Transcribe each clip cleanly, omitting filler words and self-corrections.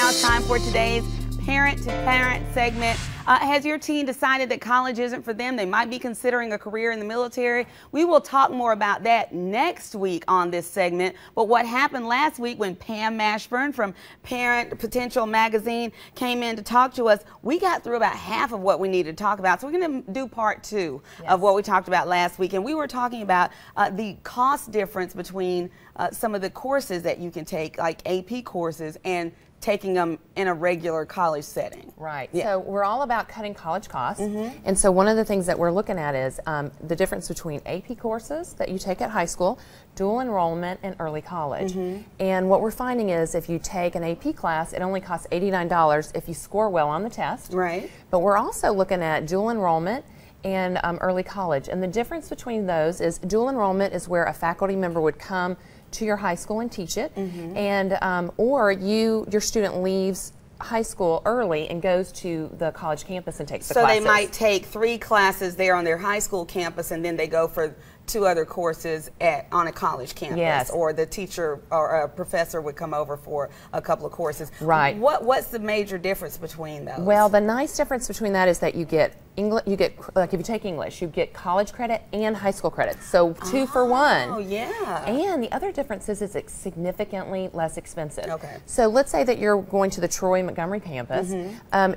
now it's time for today's parent-to-parent segment. Has your teen decided that college isn't for them? They might be considering a career in the military. We will talk more about that next week on this segment. But what happened last week when Pam Mashburn from Parent Potential Magazine came in to talk to us, we got through about half of what we needed to talk about. So we're going to do part two of what we talked about last week. And we were talking about the cost difference between some of the courses that you can take, like AP courses, and taking them in a regular college setting. Right. Yeah. So we're all about cutting college costs. And so one of the things that we're looking at is the difference between AP courses that you take at high school, dual enrollment, and early college. And what we're finding is if you take an AP class, it only costs $89 if you score well on the test. Right. But we're also looking at dual enrollment and early college. And the difference between those is dual enrollment is where a faculty member would come to your high school and teach it, and or your student leaves high school early and goes to the college campus and takes the classes. So they might take 3 classes there on their high school campus, and then they go for 2 other courses on a college campus. Yes. Or the teacher or a professor would come over for a couple of courses. Right. What's the major difference between those? Well, the nice difference between that is that you get like if you take English, you get college credit and high school credit. So 2 for 1. Oh, yeah. And the other difference is it's significantly less expensive. Okay. So let's say that you're going to the Troy Montgomery campus.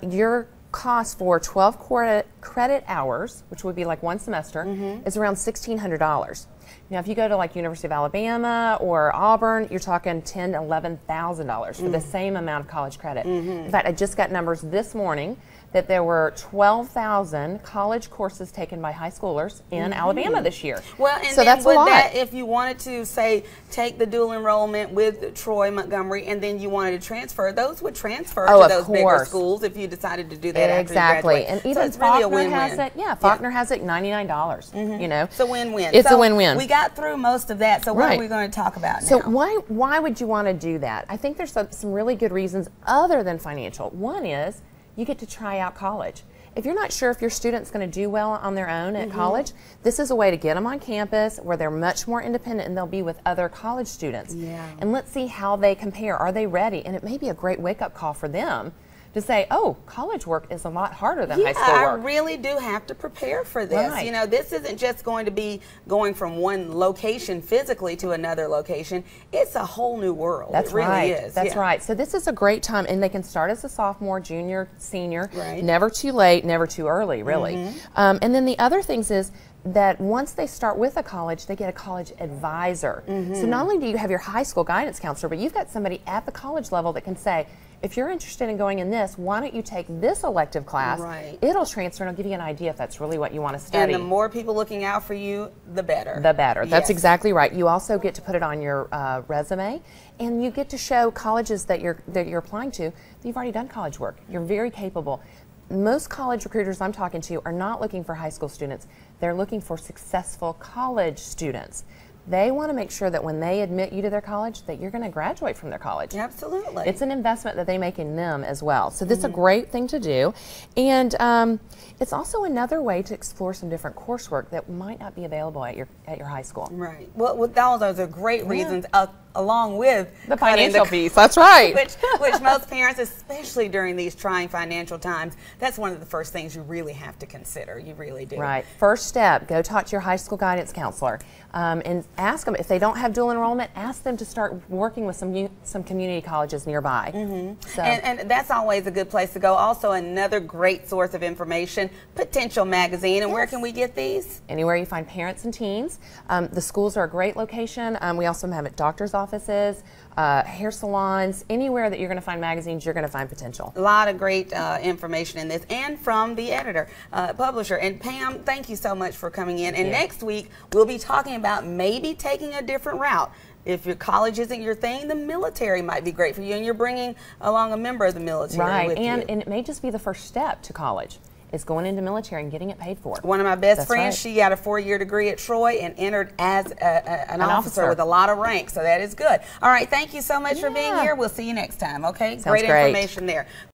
Your cost for 12 credit hours, which would be like 1 semester, is around $1,600. Now, if you go to like University of Alabama or Auburn, you're talking $10,000 to $11,000 for the same amount of college credit. In fact, I just got numbers this morning that there were 12,000 college courses taken by high schoolers in Alabama this year. Well, and so then that's a lot. That, if you wanted to, say, take the dual enrollment with Troy Montgomery, and then you wanted to transfer, those would transfer to those bigger schools if you decided to do that after you graduate. And even so it's really a Faulkner win-win. has it. Yeah, Faulkner has it $99. You know, it's a win-win. It's a win-win. We got through most of that. So what are we going to talk about now? So why would you want to do that? I think there's some really good reasons other than financial. One is you get to try out college. If you're not sure if your student's going to do well on their own at college, this is a way to get them on campus where they're much more independent and they'll be with other college students. And let's see how they compare. Are they ready? And it may be a great wake-up call for them to say, oh, college work is a lot harder than high school work. I really do have to prepare for this. You know, this isn't just going to be going from one location physically to another location. It's a whole new world. That's it really is. That's right. So this is a great time, and they can start as a sophomore, junior, senior. Never too late, never too early, really. And then the other things is that once they start with a college, they get a college advisor. So not only do you have your high school guidance counselor, but you've got somebody at the college level that can say, if you're interested in going in this, why don't you take this elective class? It'll transfer and it'll give you an idea if that's really what you want to study. And the more people looking out for you, the better. The better. That's exactly right. You also get to put it on your resume, and you get to show colleges that you're applying to that you've already done college work. You're very capable. Most college recruiters I'm talking to are not looking for high school students. They're looking for successful college students. They want to make sure that when they admit you to their college, that you're going to graduate from their college. Absolutely. It's an investment that they make in them as well. So this is a great thing to do. And it's also another way to explore some different coursework that might not be available at your high school. Right. Well, those are great reasons, along with the financial piece. That's right. which most parents, especially during these trying financial times, that's one of the first things you really have to consider. You really do. Right. First step, go talk to your high school guidance counselor and ask them, if they don't have dual enrollment, ask them to start working with some community colleges nearby. So. And that's always a good place to go. Also, another great source of information, Potential Magazine. And where can we get these? Anywhere you find parents and teens. The schools are a great location. We also have it doctors' offices, hair salons, anywhere that you're going to find magazines, you're going to find Potential. A lot of great information in this, and from the editor, publisher. And Pam, thank you so much for coming in. And next week, we'll be talking about maybe taking a different route. If your college isn't your thing, the military might be great for you, and you're bringing along a member of the military with you. And it may just be the first step to college. Is going into military and getting it paid for. One of my best friends, she got a 4-year degree at Troy and entered as an officer with a lot of rank, so that is good. All right, thank you so much for being here. We'll see you next time, okay? Sounds great. Information there.